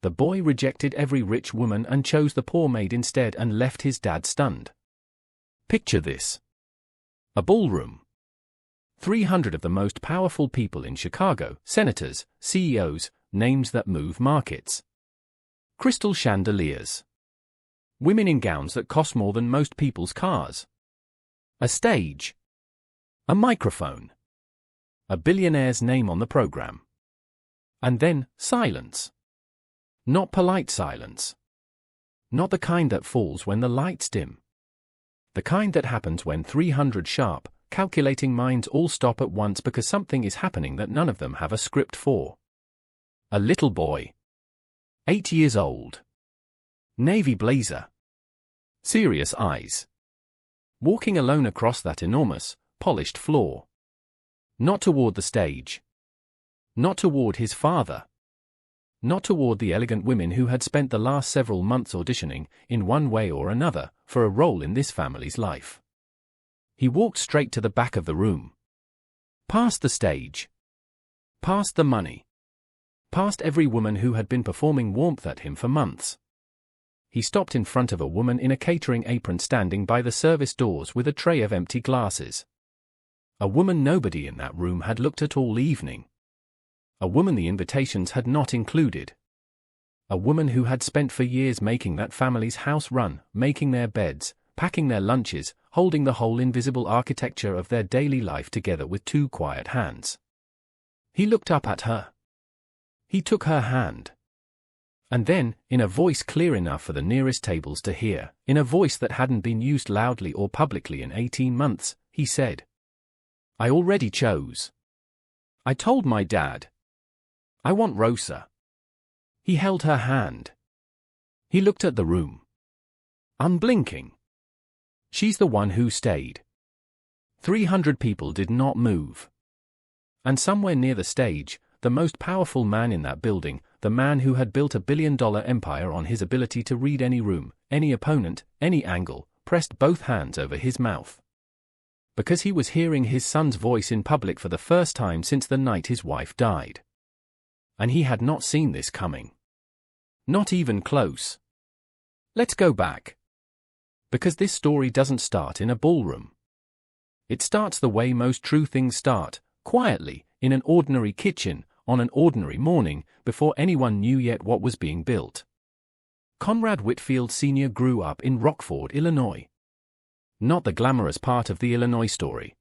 The boy rejected every rich woman and chose the poor maid instead and left his dad stunned. Picture this. A ballroom. 300 of the most powerful people in Chicago, senators, CEOs, names that move markets. Crystal chandeliers. Women in gowns that cost more than most people's cars. A stage. A microphone. A billionaire's name on the program. And then, silence. Not polite silence. Not the kind that falls when the lights dim. The kind that happens when 300 sharp, calculating minds all stop at once because something is happening that none of them have a script for. A little boy. 8 years old. Navy blazer. Serious eyes. Walking alone across that enormous, polished floor. Not toward the stage. Not toward his father. Not toward the elegant women who had spent the last several months auditioning, in one way or another, for a role in this family's life. He walked straight to the back of the room. Past the stage. Past the money. Past every woman who had been performing warmth at him for months. He stopped in front of a woman in a catering apron standing by the service doors with a tray of empty glasses. A woman nobody in that room had looked at all evening. A woman the invitations had not included. A woman who had spent for years making that family's house run, making their beds, packing their lunches, holding the whole invisible architecture of their daily life together with two quiet hands. He looked up at her. He took her hand. And then, in a voice clear enough for the nearest tables to hear, in a voice that hadn't been used loudly or publicly in 18 months, he said, "I already chose. I told my dad. I want Rosa." He held her hand. He looked at the room. Unblinking. She's the one who stayed. 300 people did not move. And somewhere near the stage, the most powerful man in that building, the man who had built a billion-dollar empire on his ability to read any room, any opponent, any angle, pressed both hands over his mouth. Because he was hearing his son's voice in public for the first time since the night his wife died. And he had not seen this coming. Not even close. Let's go back. Because this story doesn't start in a ballroom. It starts the way most true things start, quietly, in an ordinary kitchen, on an ordinary morning, before anyone knew yet what was being built. Conrad Whitfield Sr. grew up in Rockford, Illinois. Not the glamorous part of the Illinois story.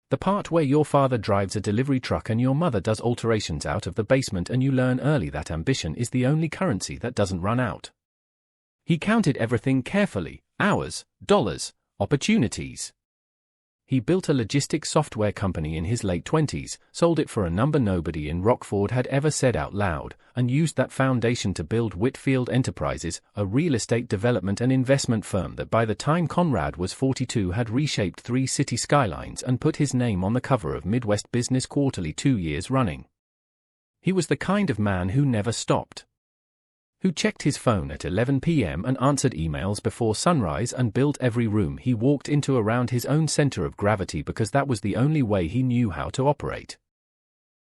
The part where your father drives a delivery truck and your mother does alterations out of the basement and you learn early that ambition is the only currency that doesn't run out. He counted everything carefully, hours, dollars, opportunities. He built a logistics software company in his late 20s, sold it for a number nobody in Rockford had ever said out loud, and used that foundation to build Whitfield Enterprises, a real estate development and investment firm that by the time Conrad was 42 had reshaped 3 city skylines and put his name on the cover of Midwest Business Quarterly 2 years running. He was the kind of man who never stopped. Who checked his phone at 11 p.m. and answered emails before sunrise and built every room he walked into around his own center of gravity because that was the only way he knew how to operate.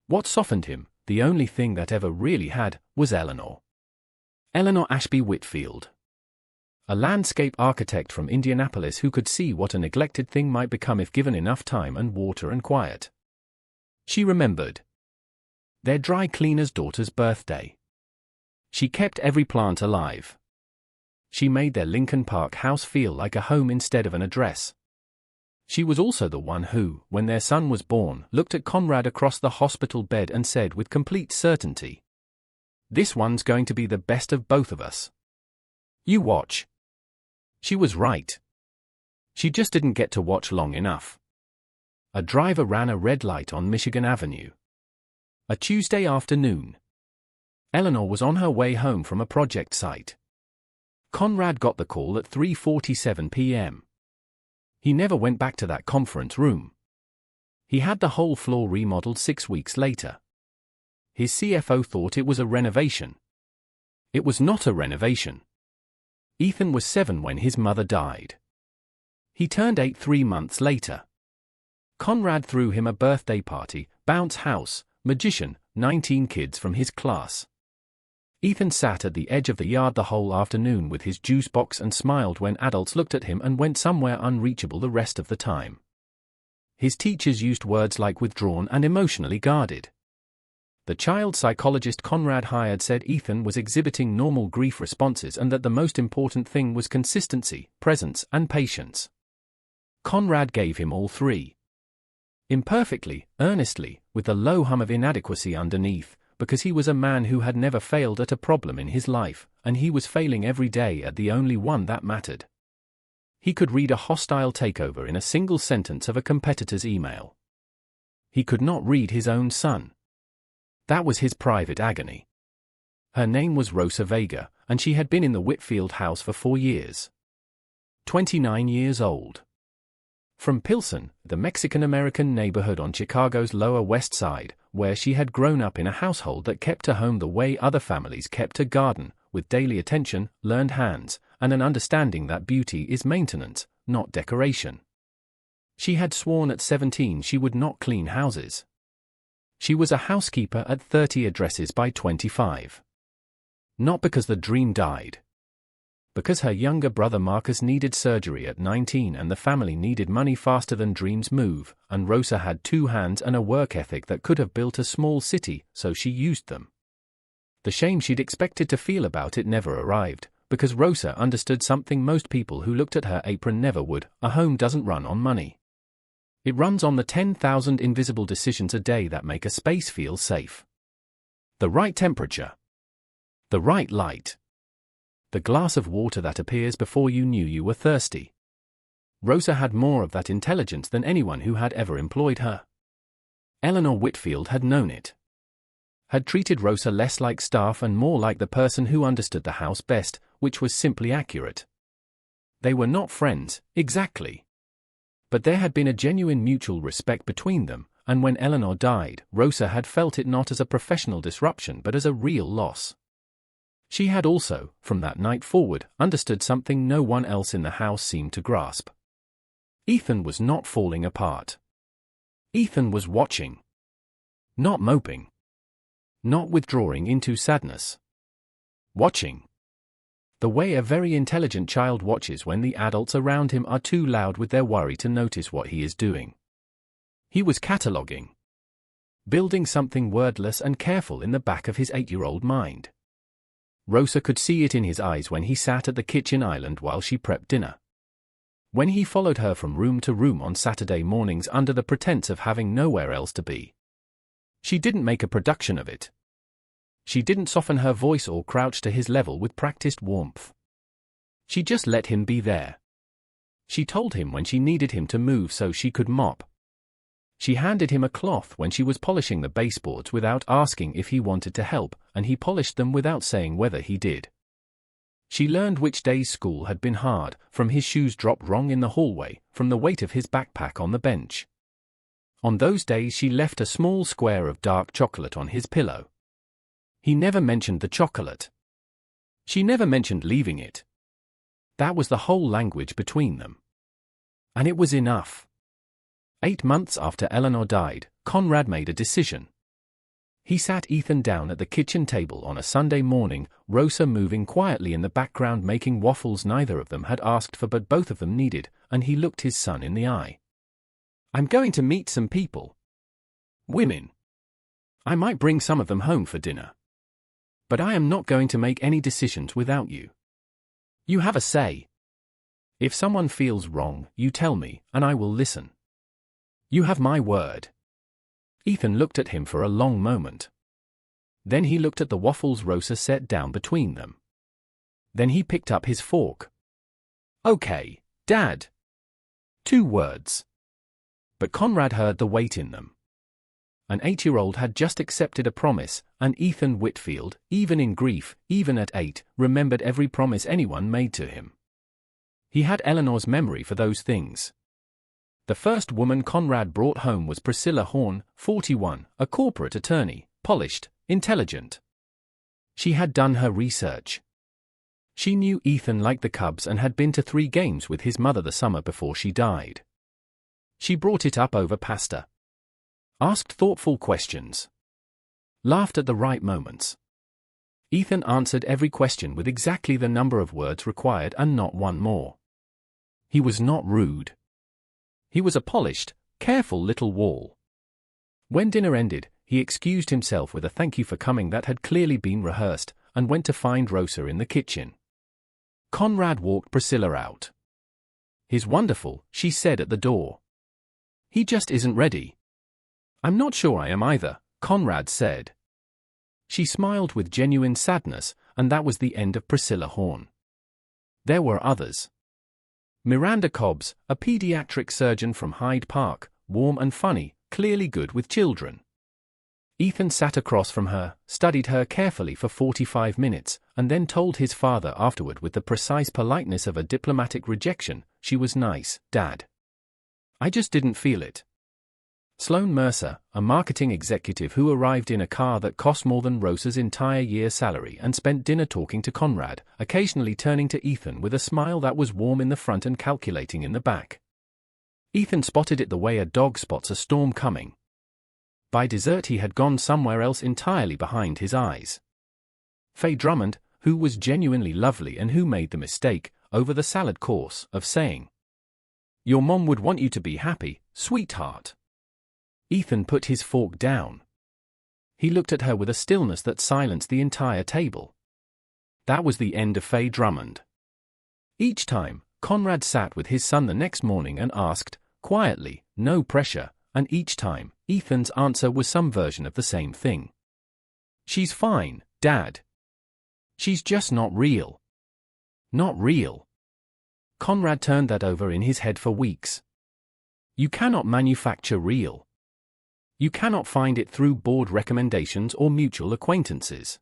What softened him, the only thing that ever really had, was Eleanor. Eleanor Ashby Whitfield. A landscape architect from Indianapolis who could see what a neglected thing might become if given enough time and water and quiet. She remembered. Their dry cleaner's daughter's birthday. She kept every plant alive. She made their Lincoln Park house feel like a home instead of an address. She was also the one who, when their son was born, looked at Conrad across the hospital bed and said with complete certainty, "This one's going to be the best of both of us. You watch." She was right. She just didn't get to watch long enough. A driver ran a red light on Michigan Avenue. A Tuesday afternoon. Eleanor was on her way home from a project site. Conrad got the call at 3:47 p.m. He never went back to that conference room. He had the whole floor remodeled 6 weeks later. His CFO thought it was a renovation. It was not a renovation. Ethan was 7 when his mother died. He turned 8 3 months later. Conrad threw him a birthday party, bounce house, magician, 19 kids from his class. Ethan sat at the edge of the yard the whole afternoon with his juice box and smiled when adults looked at him and went somewhere unreachable the rest of the time. His teachers used words like withdrawn and emotionally guarded. The child psychologist Conrad Whitfield said Ethan was exhibiting normal grief responses and that the most important thing was consistency, presence, and patience. Conrad gave him all three. Imperfectly, earnestly, with a low hum of inadequacy underneath, because he was a man who had never failed at a problem in his life, and he was failing every day at the only one that mattered. He could read a hostile takeover in a single sentence of a competitor's email. He could not read his own son. That was his private agony. Her name was Rosa Vega, and she had been in the Whitfield house for 4 years. 29 years old. From Pilsen, the Mexican-American neighborhood on Chicago's Lower West Side, where she had grown up in a household that kept her home the way other families kept a garden, with daily attention, learned hands, and an understanding that beauty is maintenance, not decoration. She had sworn at 17 she would not clean houses. She was a housekeeper at 30 addresses by 25. Not because the dream died. Because her younger brother Marcus needed surgery at 19 and the family needed money faster than dreams move, and Rosa had 2 hands and a work ethic that could have built a small city, so she used them. The shame she'd expected to feel about it never arrived, because Rosa understood something most people who looked at her apron never would: a home doesn't run on money. It runs on the 10,000 invisible decisions a day that make a space feel safe. The right temperature. The right light. The glass of water that appears before you knew you were thirsty. Rosa had more of that intelligence than anyone who had ever employed her. Eleanor Whitfield had known it. Had treated Rosa less like staff and more like the person who understood the house best, which was simply accurate. They were not friends, exactly. But there had been a genuine mutual respect between them, and when Eleanor died, Rosa had felt it not as a professional disruption but as a real loss. She had also, from that night forward, understood something no one else in the house seemed to grasp. Ethan was not falling apart. Ethan was watching. Not moping. Not withdrawing into sadness. Watching. The way a very intelligent child watches when the adults around him are too loud with their worry to notice what he is doing. He was cataloguing. Building something wordless and careful in the back of his 8-year-old mind. Rosa could see it in his eyes when he sat at the kitchen island while she prepped dinner. When he followed her from room to room on Saturday mornings under the pretense of having nowhere else to be. She didn't make a production of it. She didn't soften her voice or crouch to his level with practiced warmth. She just let him be there. She told him when she needed him to move so she could mop. She handed him a cloth when she was polishing the baseboards without asking if he wanted to help, and he polished them without saying whether he did. She learned which days school had been hard, from his shoes dropped wrong in the hallway, from the weight of his backpack on the bench. On those days she left a small square of dark chocolate on his pillow. He never mentioned the chocolate. She never mentioned leaving it. That was the whole language between them. And it was enough. 8 months after Eleanor died, Conrad made a decision. He sat Ethan down at the kitchen table on a Sunday morning, Rosa moving quietly in the background making waffles neither of them had asked for but both of them needed, and he looked his son in the eye. "I'm going to meet some people. Women. I might bring some of them home for dinner. But I am not going to make any decisions without you. You have a say. If someone feels wrong, you tell me, and I will listen. You have my word." Ethan looked at him for a long moment. Then he looked at the waffles Rosa set down between them. Then he picked up his fork. "Okay, Dad." 2 words. But Conrad heard the weight in them. An 8-year-old had just accepted a promise, and Ethan Whitfield, even in grief, even at 8, remembered every promise anyone made to him. He had Eleanor's memory for those things. The first woman Conrad brought home was Priscilla Horn, 41, a corporate attorney, polished, intelligent. She had done her research. She knew Ethan liked the Cubs and had been to 3 games with his mother the summer before she died. She brought it up over pasta. Asked thoughtful questions. Laughed at the right moments. Ethan answered every question with exactly the number of words required and not one more. He was not rude. He was a polished, careful little wall. When dinner ended, he excused himself with a thank you for coming that had clearly been rehearsed, and went to find Rosa in the kitchen. Conrad walked Priscilla out. "He's wonderful," she said at the door. "He just isn't ready." "I'm not sure I am either," Conrad said. She smiled with genuine sadness, and that was the end of Priscilla Horn. There were others. Miranda Cobbs, a pediatric surgeon from Hyde Park, warm and funny, clearly good with children. Ethan sat across from her, studied her carefully for 45 minutes, and then told his father afterward with the precise politeness of a diplomatic rejection, "She was nice, Dad. I just didn't feel it." Sloan Mercer, a marketing executive who arrived in a car that cost more than Rosa's entire year's salary and spent dinner talking to Conrad, occasionally turning to Ethan with a smile that was warm in the front and calculating in the back. Ethan spotted it the way a dog spots a storm coming. By dessert he had gone somewhere else entirely behind his eyes. Faye Drummond, who was genuinely lovely and who made the mistake, over the salad course, of saying, "Your mom would want you to be happy, sweetheart." Ethan put his fork down. He looked at her with a stillness that silenced the entire table. That was the end of Faye Drummond. Each time, Conrad sat with his son the next morning and asked, quietly, no pressure, and each time, Ethan's answer was some version of the same thing. "She's fine, Dad. She's just not real." Not real. Conrad turned that over in his head for weeks. You cannot manufacture real. You cannot find it through board recommendations or mutual acquaintances.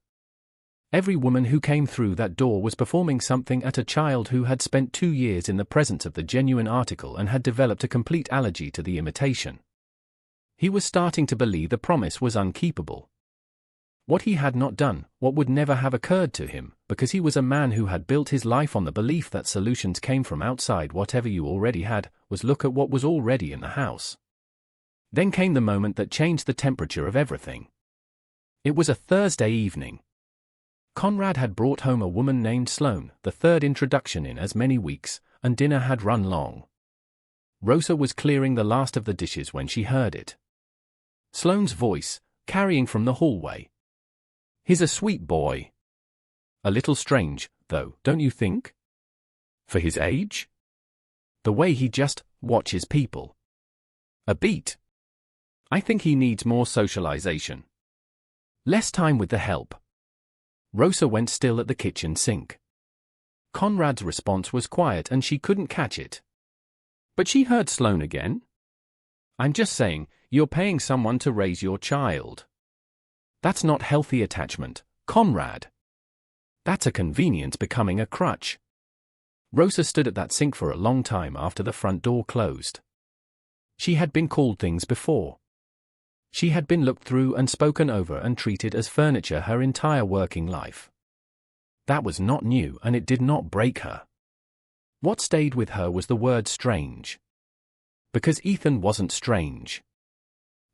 Every woman who came through that door was performing something at a child who had spent 2 years in the presence of the genuine article and had developed a complete allergy to the imitation. He was starting to believe the promise was unkeepable. What he had not done, what would never have occurred to him, because he was a man who had built his life on the belief that solutions came from outside whatever you already had, was look at what was already in the house. Then came the moment that changed the temperature of everything. It was a Thursday evening. Conrad had brought home a woman named Sloan, the third introduction in as many weeks, and dinner had run long. Rosa was clearing the last of the dishes when she heard it. Sloan's voice, carrying from the hallway. "He's a sweet boy. A little strange, though, don't you think? For his age? The way he just watches people. A beat. I think he needs more socialization. Less time with the help." Rosa went still at the kitchen sink. Conrad's response was quiet and she couldn't catch it. But she heard Sloan again. "I'm just saying, you're paying someone to raise your child. That's not healthy attachment, Conrad. That's a convenience becoming a crutch." Rosa stood at that sink for a long time after the front door closed. She had been called things before. She had been looked through and spoken over and treated as furniture her entire working life. That was not new and it did not break her. What stayed with her was the word strange. Because Ethan wasn't strange.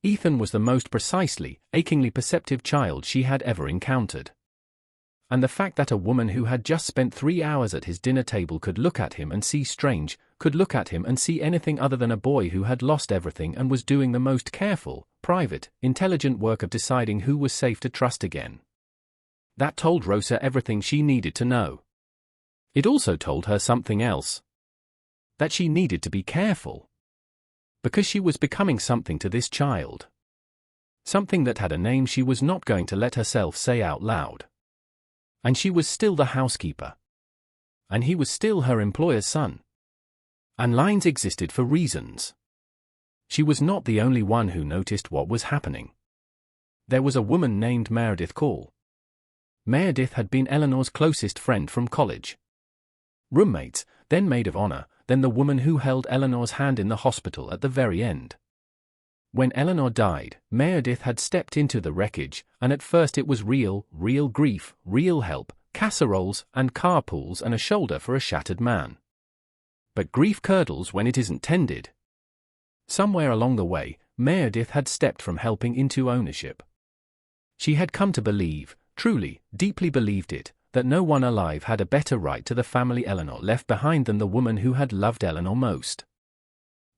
Ethan was the most precisely, achingly perceptive child she had ever encountered. And the fact that a woman who had just spent 3 hours at his dinner table could look at him and see strange, could look at him and see anything other than a boy who had lost everything and was doing the most careful, private, intelligent work of deciding who was safe to trust again. That told Rosa everything she needed to know. It also told her something else. That she needed to be careful. Because she was becoming something to this child. Something that had a name she was not going to let herself say out loud. And she was still the housekeeper. And he was still her employer's son. And lines existed for reasons. She was not the only one who noticed what was happening. There was a woman named Meredith Call. Meredith had been Eleanor's closest friend from college. Roommates, then maid of honor, then the woman who held Eleanor's hand in the hospital at the very end. When Eleanor died, Meredith had stepped into the wreckage, and at first it was real grief, real help, casseroles and carpools and a shoulder for a shattered man. But grief curdles when it isn't tended. Somewhere along the way, Meredith had stepped from helping into ownership. She had come to believe, truly, deeply believed it, that no one alive had a better right to the family Eleanor left behind than the woman who had loved Eleanor most.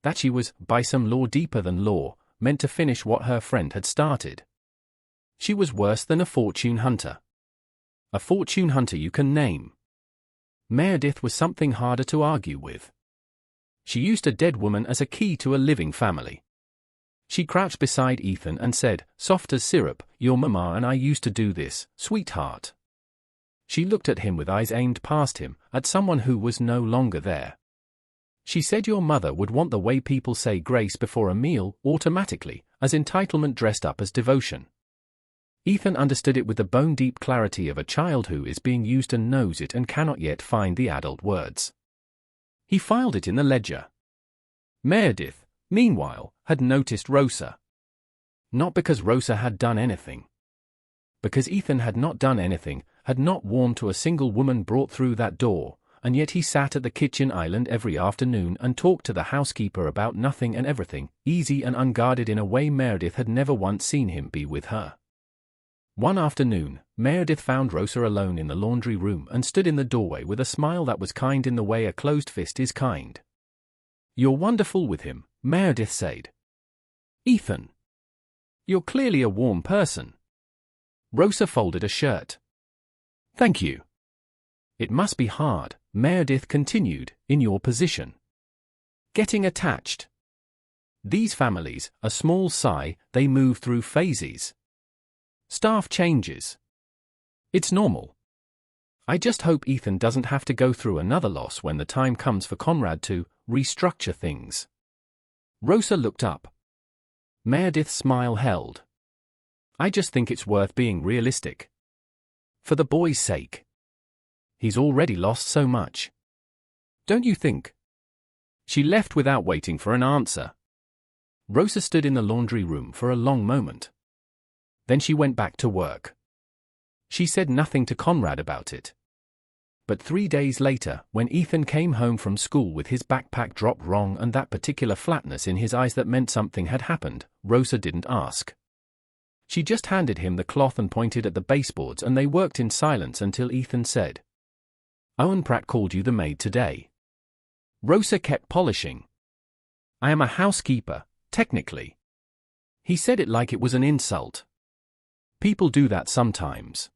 That she was, by some law deeper than law, meant to finish what her friend had started. She was worse than a fortune hunter. A fortune hunter you can name. Meredith was something harder to argue with. She used a dead woman as a key to a living family. She crouched beside Ethan and said, soft as syrup, your mama and I used to do this, sweetheart. She looked at him with eyes aimed past him, at someone who was no longer there. She said your mother would want the way people say grace before a meal, automatically, as entitlement dressed up as devotion. Ethan understood it with the bone-deep clarity of a child who is being used and knows it and cannot yet find the adult words. He filed it in the ledger. Meredith, meanwhile, had noticed Rosa. Not because Rosa had done anything. Because Ethan had not done anything, had not warmed to a single woman brought through that door, and yet he sat at the kitchen island every afternoon and talked to the housekeeper about nothing and everything, easy and unguarded in a way Meredith had never once seen him be with her. One afternoon, Meredith found Rosa alone in the laundry room and stood in the doorway with a smile that was kind in the way a closed fist is kind. You're wonderful with him, Meredith said. Ethan. You're clearly a warm person. Rosa folded a shirt. Thank you. It must be hard, Meredith continued, in your position. Getting attached. These families, a small sigh, they move through phases. Staff changes. It's normal. I just hope Ethan doesn't have to go through another loss when the time comes for Conrad to restructure things. Rosa looked up. Meredith's smile held. I just think it's worth being realistic. For the boy's sake. He's already lost so much. Don't you think? She left without waiting for an answer. Rosa stood in the laundry room for a long moment. Then she went back to work. She said nothing to Conrad about it. But 3 days later, when Ethan came home from school with his backpack dropped wrong and that particular flatness in his eyes that meant something had happened, Rosa didn't ask. She just handed him the cloth and pointed at the baseboards and they worked in silence until Ethan said, Owen Pratt called you the maid today. Rosa kept polishing. I am a housekeeper, technically. He said it like it was an insult. People do that sometimes.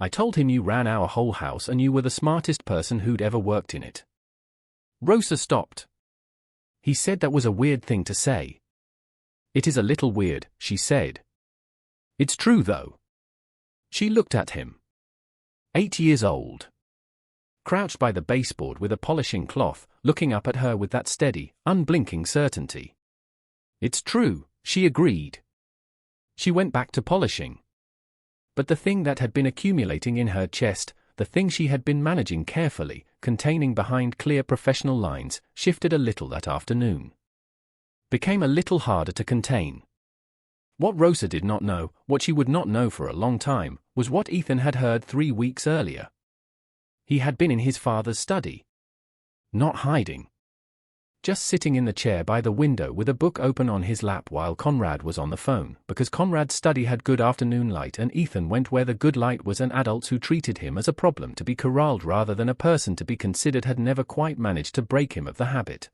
I told him you ran our whole house and you were the smartest person who'd ever worked in it. Rosa stopped. He said that was a weird thing to say. It is a little weird, she said. It's true though. She looked at him. 8 years old. Crouched by the baseboard with a polishing cloth, looking up at her with that steady, unblinking certainty. It's true, she agreed. She went back to polishing. But the thing that had been accumulating in her chest, the thing she had been managing carefully, containing behind clear professional lines, shifted a little that afternoon. Became a little harder to contain. What Rosa did not know, what she would not know for a long time, was what Ethan had heard 3 weeks earlier. He had been in his father's study. Not hiding. Just sitting in the chair by the window with a book open on his lap while Conrad was on the phone, because Conrad's study had good afternoon light and Ethan went where the good light was, and adults who treated him as a problem to be corralled rather than a person to be considered had never quite managed to break him of the habit.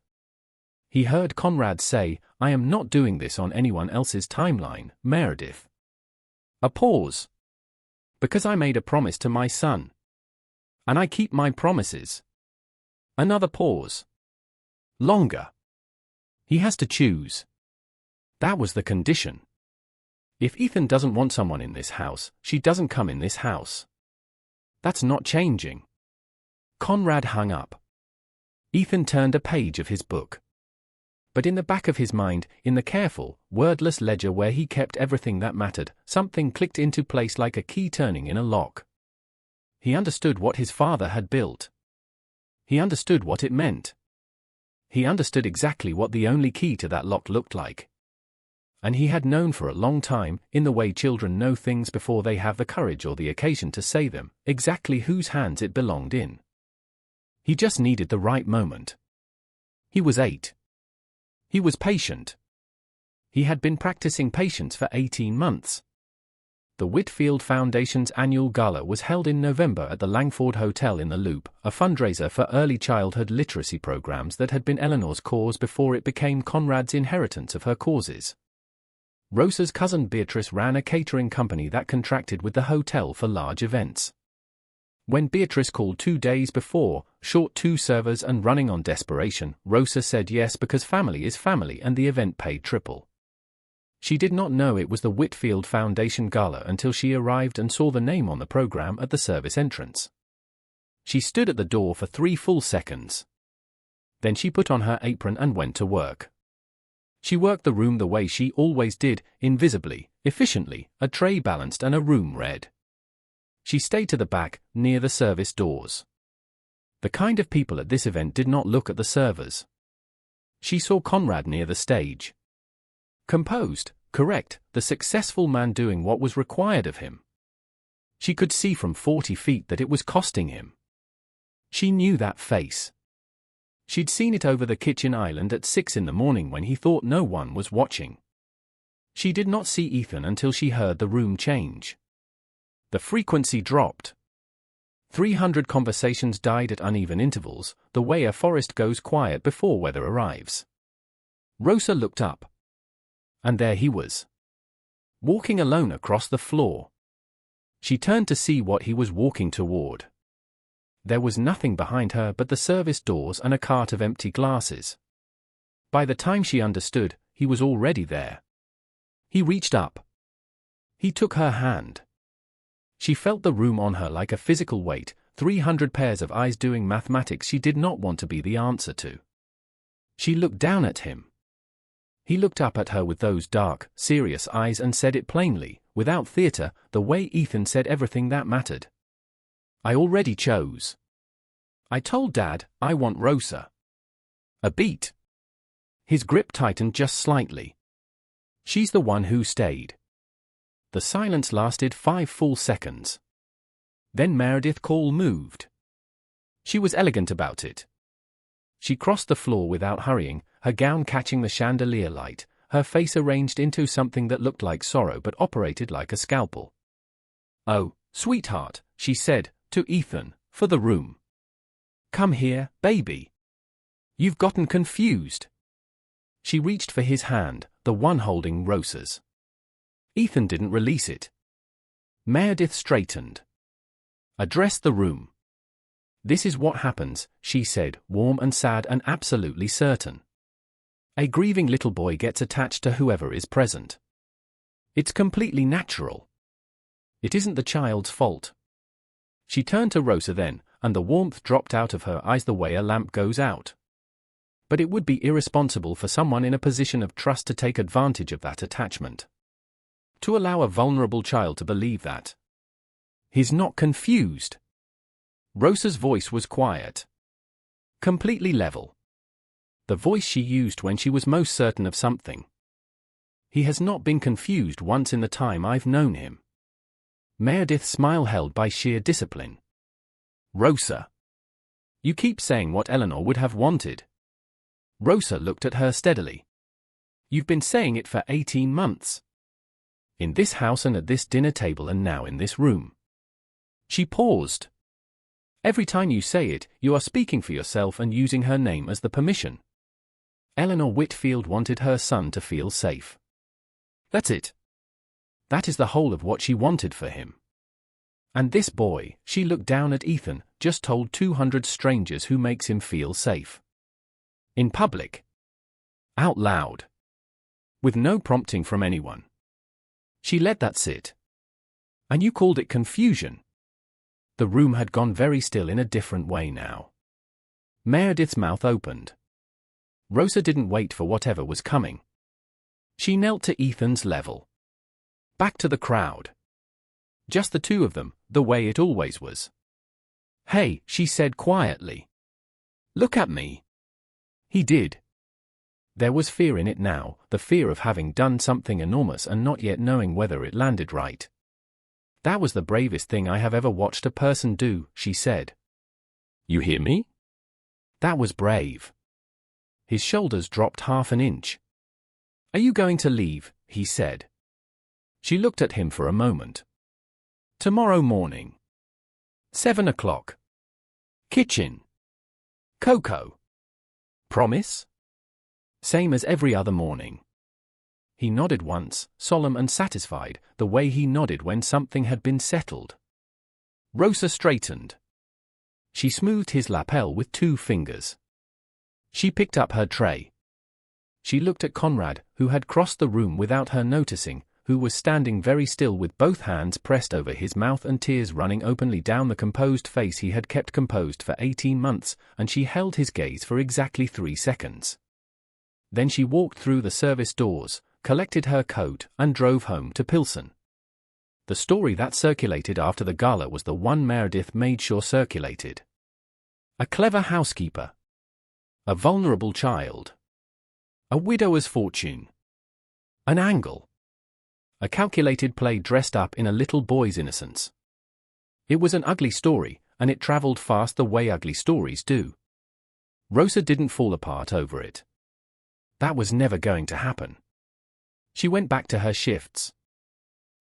He heard Conrad say, I am not doing this on anyone else's timeline, Meredith. A pause. Because I made a promise to my son. And I keep my promises. Another pause. Longer. He has to choose. That was the condition. If Ethan doesn't want someone in this house, she doesn't come in this house. That's not changing. Conrad hung up. Ethan turned a page of his book. But in the back of his mind, in the careful, wordless ledger where he kept everything that mattered, something clicked into place like a key turning in a lock. He understood what his father had built. He understood what it meant. He understood exactly what the only key to that lock looked like. And he had known for a long time, in the way children know things before they have the courage or the occasion to say them, exactly whose hands it belonged in. He just needed the right moment. He was 8. He was patient. He had been practicing patience for 18 months. The Whitfield Foundation's annual gala was held in November at the Langford Hotel in the Loop, a fundraiser for early childhood literacy programs that had been Eleanor's cause before it became Conrad's inheritance of her causes. Rosa's cousin Beatrice ran a catering company that contracted with the hotel for large events. When Beatrice called 2 days before, short 2 servers and running on desperation, Rosa said yes because family is family and the event paid triple. She did not know it was the Whitfield Foundation Gala until she arrived and saw the name on the program at the service entrance. She stood at the door for 3 full seconds. Then she put on her apron and went to work. She worked the room the way she always did, invisibly, efficiently, a tray balanced and a room read. She stayed to the back, near the service doors. The kind of people at this event did not look at the servers. She saw Conrad near the stage. Composed, correct, the successful man doing what was required of him. She could see from 40 feet that it was costing him. She knew that face. She'd seen it over the kitchen island at 6 in the morning when he thought no one was watching. She did not see Ethan until she heard the room change. The frequency dropped. 300 conversations died at uneven intervals, the way a forest goes quiet before weather arrives. Rosa looked up. And there he was, walking alone across the floor. She turned to see what he was walking toward. There was nothing behind her but the service doors and a cart of empty glasses. By the time she understood, he was already there. He reached up. He took her hand. She felt the room on her like a physical weight, 300 pairs of eyes doing mathematics she did not want to be the answer to. She looked down at him. He looked up at her with those dark, serious eyes and said it plainly, without theater, the way Ethan said everything that mattered. I already chose. I told Dad, I want Rosa. A beat. His grip tightened just slightly. She's the one who stayed. The silence lasted 5 full seconds. Then Meredith's call moved. She was elegant about it. She crossed the floor without hurrying, her gown catching the chandelier light, her face arranged into something that looked like sorrow but operated like a scalpel. Oh, sweetheart, she said, to Ethan, for the room. Come here, baby. You've gotten confused. She reached for his hand, the one holding Rosa's. Ethan didn't release it. Meredith straightened. Address the room. This is what happens, she said, warm and sad and absolutely certain. A grieving little boy gets attached to whoever is present. It's completely natural. It isn't the child's fault. She turned to Rosa then, and the warmth dropped out of her eyes the way a lamp goes out. But it would be irresponsible for someone in a position of trust to take advantage of that attachment. To allow a vulnerable child to believe that. He's not confused. Rosa's voice was quiet. Completely level. The voice she used when she was most certain of something. He has not been confused once in the time I've known him. Meredith's smile held by sheer discipline. Rosa. You keep saying what Eleanor would have wanted. Rosa looked at her steadily. You've been saying it for 18 months. In this house and at this dinner table and now in this room. She paused. Every time you say it, you are speaking for yourself and using her name as the permission. Eleanor Whitfield wanted her son to feel safe. That's it. That is the whole of what she wanted for him. And this boy, she looked down at Ethan, just told 200 strangers who makes him feel safe. In public. Out loud. With no prompting from anyone. She let that sit. And you called it confusion. The room had gone very still in a different way now. Meredith's mouth opened. Rosa didn't wait for whatever was coming. She knelt to Ethan's level. Back to the crowd. Just the two of them, the way it always was. Hey, she said quietly. Look at me. He did. There was fear in it now, the fear of having done something enormous and not yet knowing whether it landed right. That was the bravest thing I have ever watched a person do, she said. You hear me? That was brave. His shoulders dropped half an inch. Are you going to leave? He said. She looked at him for a moment. Tomorrow morning. 7 o'clock. Kitchen. Cocoa. Promise? Same as every other morning. He nodded once, solemn and satisfied, the way he nodded when something had been settled. Rosa straightened. She smoothed his lapel with 2 fingers. She picked up her tray. She looked at Conrad, who had crossed the room without her noticing, who was standing very still with both hands pressed over his mouth and tears running openly down the composed face he had kept composed for 18 months, and she held his gaze for exactly 3 seconds. Then she walked through the service doors, collected her coat, and drove home to Pilsen. The story that circulated after the gala was the one Meredith made sure circulated. A clever housekeeper. A vulnerable child. A widower's fortune. An angle. A calculated play dressed up in a little boy's innocence. It was an ugly story, and it traveled fast the way ugly stories do. Rosa didn't fall apart over it. That was never going to happen. She went back to her shifts.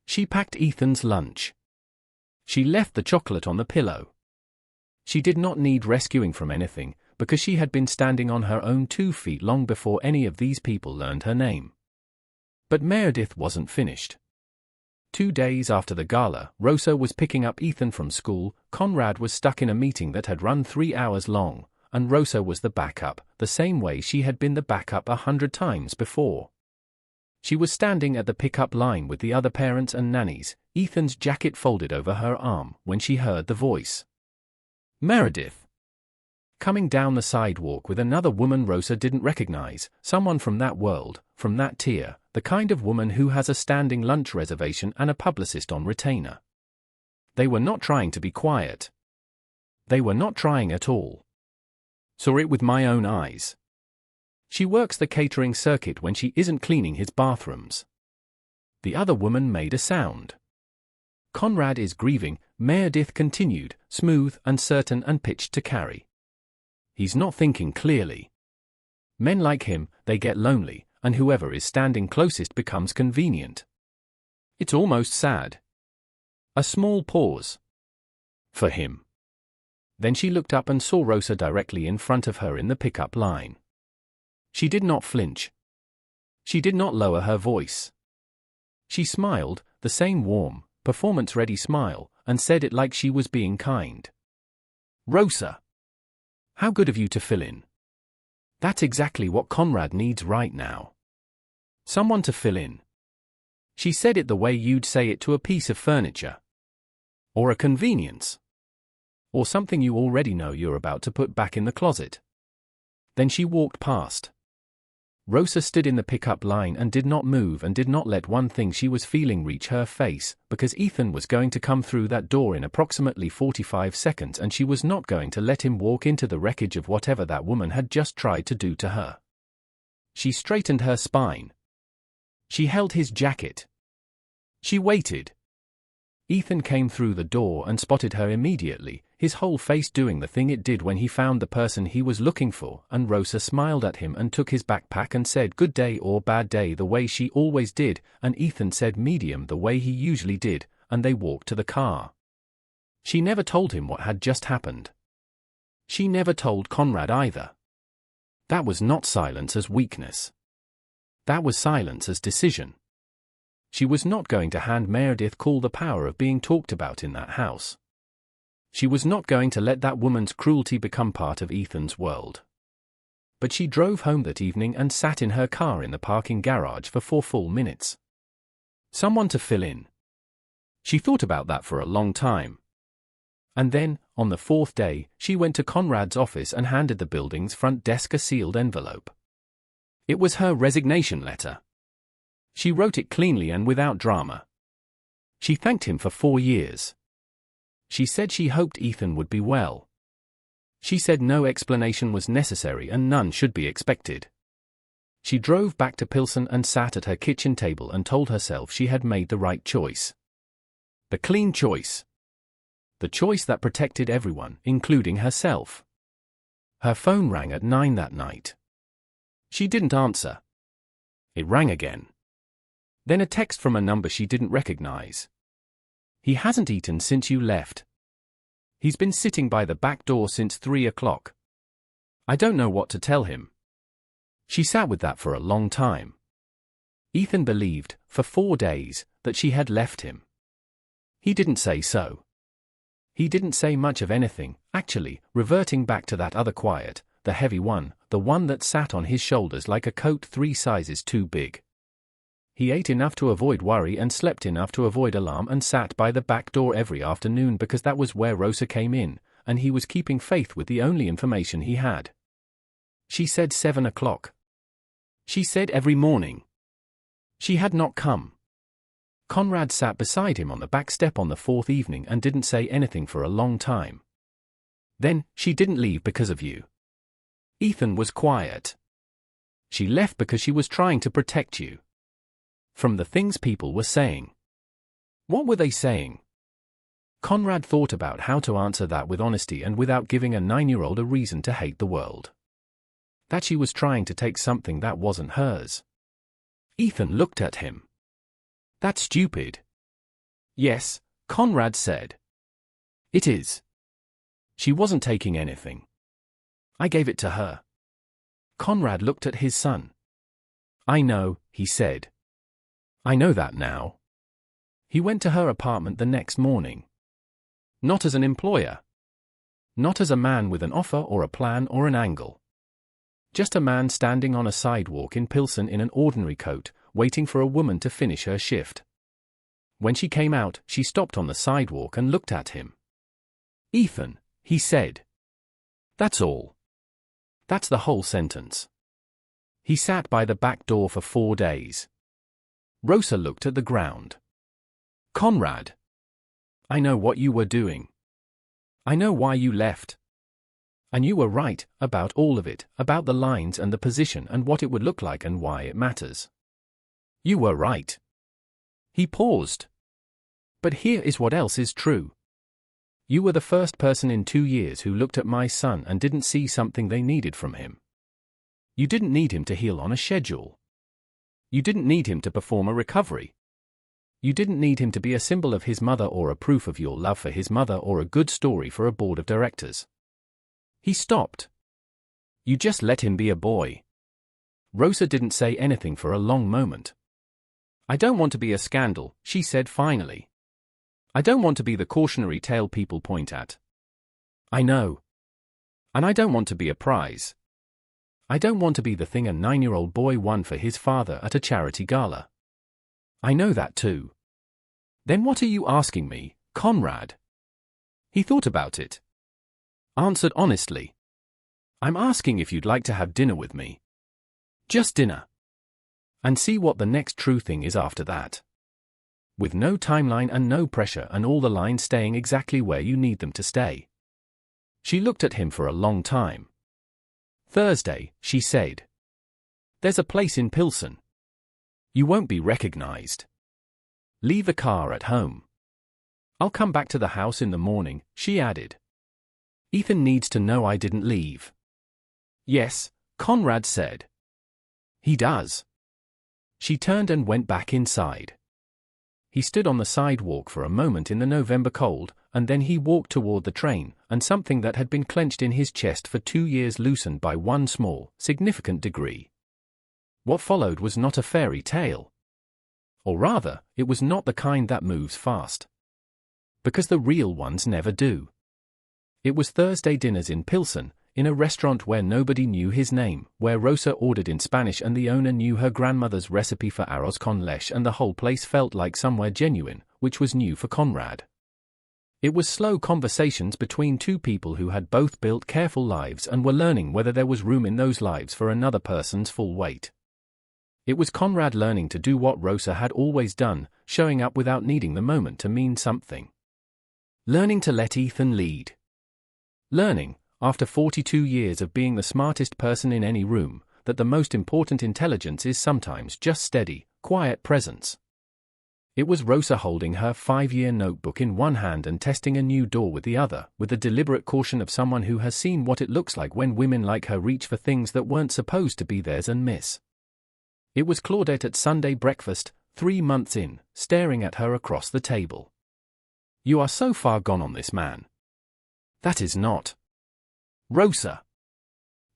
She packed Ethan's lunch. She left the chocolate on the pillow. She did not need rescuing from anything, because she had been standing on her own 2 feet long before any of these people learned her name. But Meredith wasn't finished. 2 days after the gala, Rosa was picking up Ethan from school, Conrad was stuck in a meeting that had run 3 hours long, and Rosa was the backup, the same way she had been the backup 100 times before. She was standing at the pickup line with the other parents and nannies, Ethan's jacket folded over her arm, when she heard the voice. Meredith. Coming down the sidewalk with another woman Rosa didn't recognize, someone from that world, from that tier, the kind of woman who has a standing lunch reservation and a publicist on retainer. They were not trying to be quiet. They were not trying at all. Saw it with my own eyes. She works the catering circuit when she isn't cleaning his bathrooms. The other woman made a sound. Conrad is grieving, Meredith continued, smooth, uncertain and pitched to carry. He's not thinking clearly. Men like him, they get lonely, and whoever is standing closest becomes convenient. It's almost sad. A small pause. For him. Then she looked up and saw Rosa directly in front of her in the pickup line. She did not flinch. She did not lower her voice. She smiled, the same warm, performance-ready smile, and said it like she was being kind. Rosa. How good of you to fill in. That's exactly what Conrad needs right now. Someone to fill in. She said it the way you'd say it to a piece of furniture. Or a convenience. Or something you already know you're about to put back in the closet. Then she walked past. Rosa stood in the pickup line and did not move and did not let one thing she was feeling reach her face, because Ethan was going to come through that door in approximately 45 seconds and she was not going to let him walk into the wreckage of whatever that woman had just tried to do to her. She straightened her spine. She held his jacket. She waited. Ethan came through the door and spotted her immediately, his whole face doing the thing it did when he found the person he was looking for, and Rosa smiled at him and took his backpack and said good day or bad day the way she always did, and Ethan said medium the way he usually did, and they walked to the car. She never told him what had just happened. She never told Conrad either. That was not silence as weakness. That was silence as decision. She was not going to hand Meredith Call the power of being talked about in that house. She was not going to let that woman's cruelty become part of Ethan's world. But she drove home that evening and sat in her car in the parking garage for 4 full minutes. Someone to fill in. She thought about that for a long time. And then, on the 4th day, she went to Conrad's office and handed the building's front desk a sealed envelope. It was her resignation letter. She wrote it cleanly and without drama. She thanked him for 4 years. She said she hoped Ethan would be well. She said no explanation was necessary and none should be expected. She drove back to Pilsen and sat at her kitchen table and told herself she had made the right choice. The clean choice. The choice that protected everyone, including herself. Her phone rang at 9 that night. She didn't answer. It rang again. Then a text from a number she didn't recognize. He hasn't eaten since you left. He's been sitting by the back door since 3 o'clock. I don't know what to tell him. She sat with that for a long time. Ethan believed, for 4 days, that she had left him. He didn't say so. He didn't say much of anything, actually, reverting back to that other quiet, the heavy one, the one that sat on his shoulders like a coat 3 sizes too big. He ate enough to avoid worry and slept enough to avoid alarm and sat by the back door every afternoon because that was where Rosa came in, and he was keeping faith with the only information he had. She said 7 o'clock. She said every morning. She had not come. Conrad sat beside him on the back step on the 4th evening and didn't say anything for a long time. Then, she didn't leave because of you. Ethan was quiet. She left because she was trying to protect you. From the things people were saying. What were they saying? Conrad thought about how to answer that with honesty and without giving a 9-year-old a reason to hate the world. That she was trying to take something that wasn't hers. Ethan looked at him. That's stupid. Yes, Conrad said. It is. She wasn't taking anything. I gave it to her. Conrad looked at his son. I know, he said. I know that now. He went to her apartment the next morning. Not as an employer. Not as a man with an offer or a plan or an angle. Just a man standing on a sidewalk in Pilsen in an ordinary coat, waiting for a woman to finish her shift. When she came out, she stopped on the sidewalk and looked at him. Ethan, he said. That's all. That's the whole sentence. He sat by the back door for 4 days. Rosa looked at the ground. Conrad. I know what you were doing. I know why you left. And you were right, about all of it, about the lines and the position and what it would look like and why it matters. You were right. He paused. But here is what else is true. You were the first person in 2 years who looked at my son and didn't see something they needed from him. You didn't need him to heal on a schedule. You didn't need him to perform a recovery. You didn't need him to be a symbol of his mother or a proof of your love for his mother or a good story for a board of directors. He stopped. You just let him be a boy. Rosa didn't say anything for a long moment. I don't want to be a scandal, she said finally. I don't want to be the cautionary tale people point at. I know. And I don't want to be a prize. I don't want to be the thing a 9-year-old boy won for his father at a charity gala. I know that too. Then what are you asking me, Conrad? He thought about it. Answered honestly. I'm asking if you'd like to have dinner with me. Just dinner. And see what the next true thing is after that. With no timeline and no pressure and all the lines staying exactly where you need them to stay. She looked at him for a long time. Thursday, she said. There's a place in Pilsen. You won't be recognized. Leave the car at home. I'll come back to the house in the morning, she added. Ethan needs to know I didn't leave. Yes, Conrad said. He does. She turned and went back inside. He stood on the sidewalk for a moment in the November cold, and then he walked toward the train, and something that had been clenched in his chest for 2 years loosened by one small, significant degree. What followed was not a fairy tale. Or rather, it was not the kind that moves fast. Because the real ones never do. It was Thursday dinners in Pilsen, in a restaurant where nobody knew his name, where Rosa ordered in Spanish and the owner knew her grandmother's recipe for arroz con leche and the whole place felt like somewhere genuine, which was new for Conrad. It was slow conversations between two people who had both built careful lives and were learning whether there was room in those lives for another person's full weight. It was Conrad learning to do what Rosa had always done, showing up without needing the moment to mean something. Learning to let Ethan lead. Learning, after 42 years of being the smartest person in any room, that the most important intelligence is sometimes just steady, quiet presence. It was Rosa holding her 5-year notebook in one hand and testing a new door with the other, with the deliberate caution of someone who has seen what it looks like when women like her reach for things that weren't supposed to be theirs and miss. It was Claudette at Sunday breakfast, 3 months in, staring at her across the table. You are so far gone on this, man. That is not. Rosa.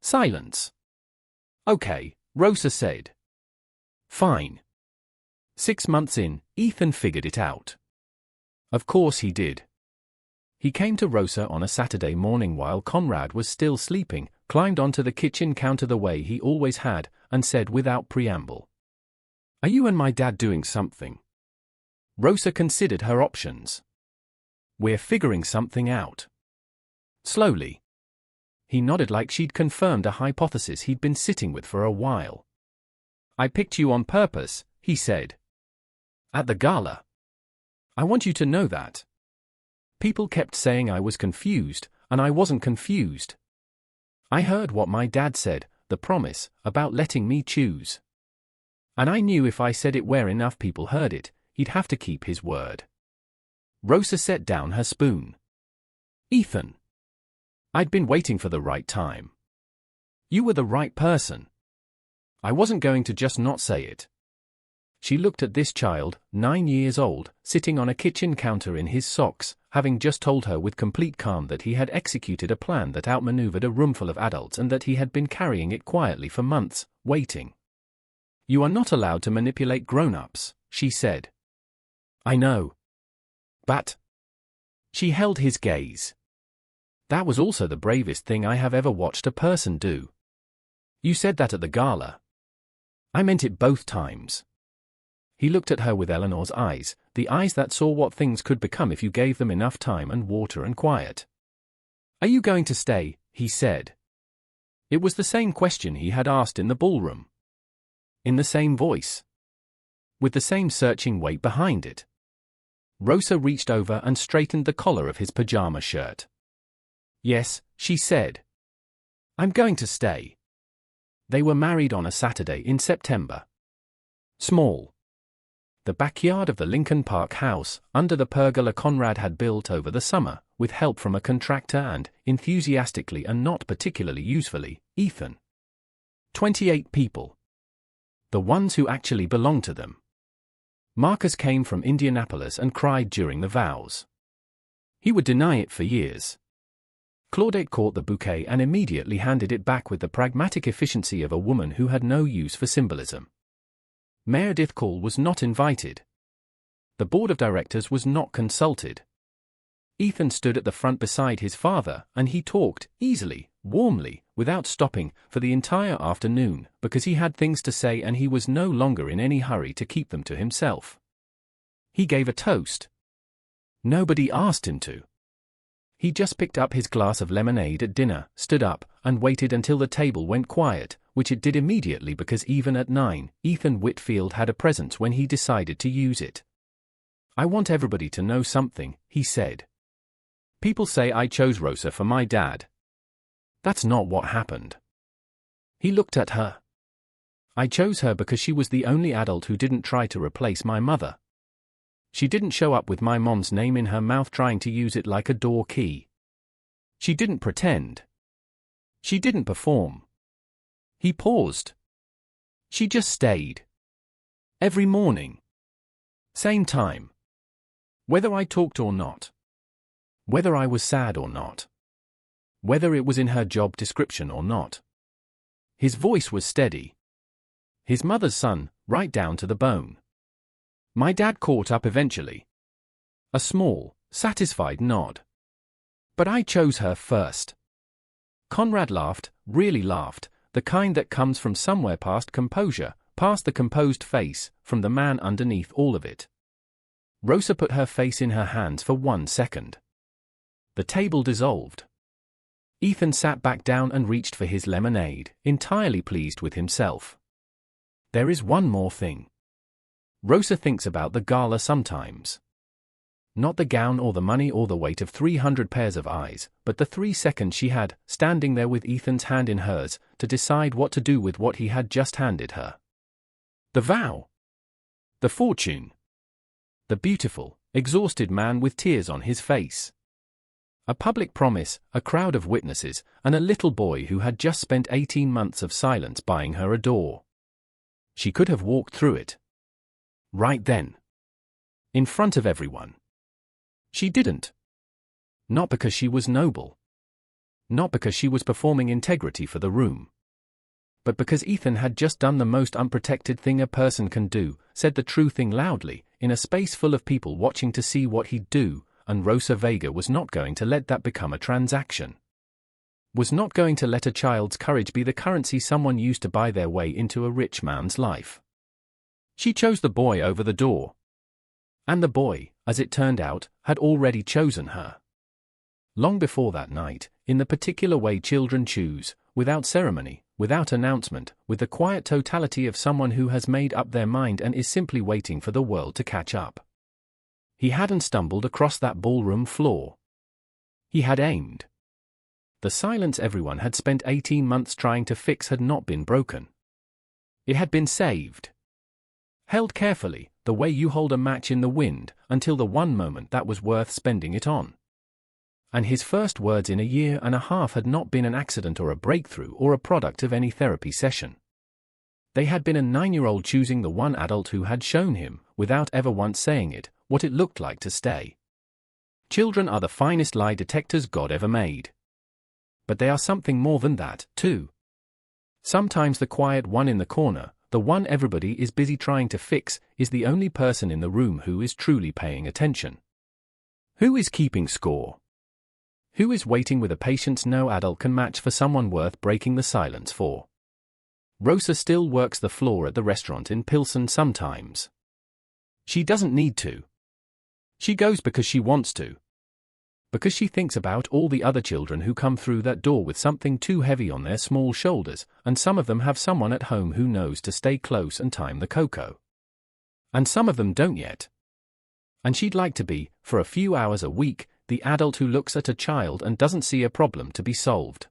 Silence. Okay, Rosa said. Fine. 6 months in, Ethan figured it out. Of course he did. He came to Rosa on a Saturday morning while Conrad was still sleeping, climbed onto the kitchen counter the way he always had, and said without preamble, "Are you and my dad doing something?" Rosa considered her options. "We're figuring something out." Slowly. He nodded like she'd confirmed a hypothesis he'd been sitting with for a while. "I picked you on purpose," he said. "At the gala. I want you to know that. People kept saying I was confused, and I wasn't confused. I heard what my dad said, the promise, about letting me choose. And I knew if I said it where enough people heard it, he'd have to keep his word." Rosa set down her spoon. "Ethan. I'd been waiting for the right time. You were the right person. I wasn't going to just not say it." She looked at this child, 9 years old, sitting on a kitchen counter in his socks, having just told her with complete calm that he had executed a plan that outmaneuvered a roomful of adults and that he had been carrying it quietly for months, waiting. "You are not allowed to manipulate grown-ups," she said. "I know. But..." She held his gaze. "That was also the bravest thing I have ever watched a person do. You said that at the gala. I meant it both times." He looked at her with Eleanor's eyes, the eyes that saw what things could become if you gave them enough time and water and quiet. "Are you going to stay?" he said. It was the same question he had asked in the ballroom. In the same voice. With the same searching weight behind it. Rosa reached over and straightened the collar of his pajama shirt. "Yes," she said. "I'm going to stay." They were married on a Saturday in September. Small. The backyard of the Lincoln Park house, under the pergola Conrad had built over the summer, with help from a contractor and, enthusiastically and not particularly usefully, Ethan. 28 people. The ones who actually belonged to them. Marcus came from Indianapolis and cried during the vows. He would deny it for years. Claudette caught the bouquet and immediately handed it back with the pragmatic efficiency of a woman who had no use for symbolism. Meredith Call was not invited. The board of directors was not consulted. Ethan stood at the front beside his father, and he talked, easily, warmly, without stopping, for the entire afternoon, because he had things to say and he was no longer in any hurry to keep them to himself. He gave a toast. Nobody asked him to. He just picked up his glass of lemonade at dinner, stood up, and waited until the table went quiet, which it did immediately because even at 9, Ethan Whitfield had a presence when he decided to use it. "I want everybody to know something," he said. "People say I chose Rosa for my dad. That's not what happened." He looked at her. "I chose her because she was the only adult who didn't try to replace my mother. She didn't show up with my mom's name in her mouth trying to use it like a door key. She didn't pretend. She didn't perform." He paused. "She just stayed. Every morning. Same time. Whether I talked or not. Whether I was sad or not. Whether it was in her job description or not." His voice was steady. His mother's son, right down to the bone. "My dad caught up eventually." A small, satisfied nod. "But I chose her first." Conrad laughed, really laughed, the kind that comes from somewhere past composure, past the composed face, from the man underneath all of it. Rosa put her face in her hands for 1 second. The table dissolved. Ethan sat back down and reached for his lemonade, entirely pleased with himself. "There is one more thing. Rosa thinks about the gala sometimes. Not the gown or the money or the weight of 300 pairs of eyes, but the 3 seconds she had, standing there with Ethan's hand in hers, to decide what to do with what he had just handed her. The vow. The fortune. The beautiful, exhausted man with tears on his face. A public promise, a crowd of witnesses, and a little boy who had just spent 18 months of silence buying her a door. She could have walked through it. Right then. In front of everyone. She didn't. Not because she was noble. Not because she was performing integrity for the room. But because Ethan had just done the most unprotected thing a person can do, said the true thing loudly, in a space full of people watching to see what he'd do, and Rosa Vega was not going to let that become a transaction. Was not going to let a child's courage be the currency someone used to buy their way into a rich man's life. She chose the boy over the door. And the boy, as it turned out, had already chosen her. Long before that night, in the particular way children choose, without ceremony, without announcement, with the quiet totality of someone who has made up their mind and is simply waiting for the world to catch up. He hadn't stumbled across that ballroom floor. He had aimed. The silence everyone had spent 18 months trying to fix had not been broken. It had been saved. Held carefully, the way you hold a match in the wind, until the one moment that was worth spending it on. And his first words in a year and a half had not been an accident or a breakthrough or a product of any therapy session. They had been a 9-year-old choosing the one adult who had shown him, without ever once saying it, what it looked like to stay. Children are the finest lie detectors God ever made. But they are something more than that, too. Sometimes the quiet one in the corner, the one everybody is busy trying to fix, is the only person in the room who is truly paying attention. Who is keeping score? Who is waiting with a patience no adult can match for someone worth breaking the silence for? Rosa still works the floor at the restaurant in Pilsen sometimes. She doesn't need to. She goes because she wants to. Because she thinks about all the other children who come through that door with something too heavy on their small shoulders, and some of them have someone at home who knows to stay close and time the cocoa. And some of them don't yet. And she'd like to be, for a few hours a week, the adult who looks at a child and doesn't see a problem to be solved.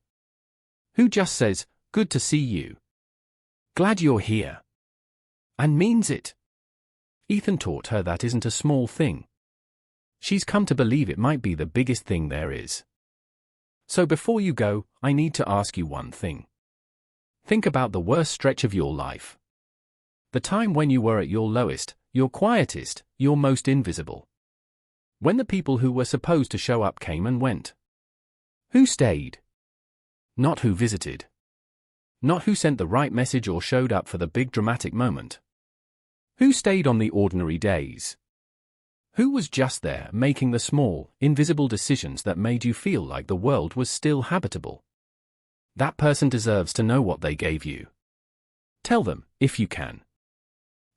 Who just says, "Good to see you. Glad you're here." And means it. Ethan taught her that isn't a small thing. She's come to believe it might be the biggest thing there is. So before you go, I need to ask you one thing. Think about the worst stretch of your life. The time when you were at your lowest, your quietest, your most invisible. When the people who were supposed to show up came and went. Who stayed? Not who visited. Not who sent the right message or showed up for the big dramatic moment. Who stayed on the ordinary days? Who was just there making the small, invisible decisions that made you feel like the world was still habitable? That person deserves to know what they gave you. Tell them, if you can.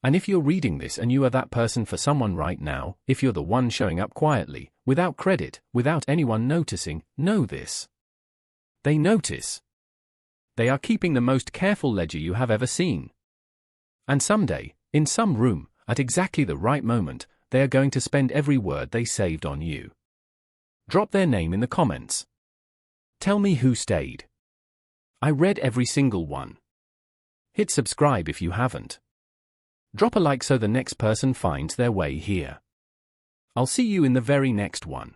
And if you're reading this and you are that person for someone right now, if you're the one showing up quietly, without credit, without anyone noticing, know this. They notice. They are keeping the most careful ledger you have ever seen. And someday, in some room, at exactly the right moment, they are going to spend every word they saved on you. Drop their name in the comments. Tell me who stayed. I read every single one. Hit subscribe if you haven't. Drop a like so the next person finds their way here. I'll see you in the very next one.